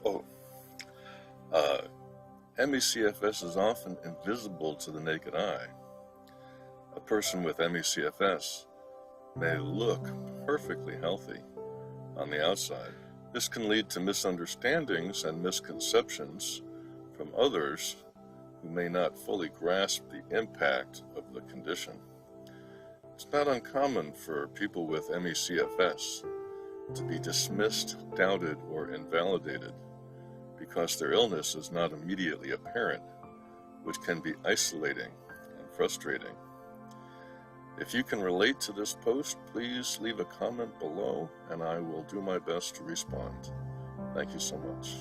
Oh, uh, ME/CFS is often invisible to the naked eye. A person with ME/CFS may look perfectly healthy on the outside. This can lead to misunderstandings and misconceptions from others who may not fully grasp the impact of the condition. It's not uncommon for people with ME/CFS to be dismissed, doubted, or invalidated because their illness is not immediately apparent, which can be isolating and frustrating. If you can relate to this post, please leave a comment below and I will do my best to respond. Thank you so much.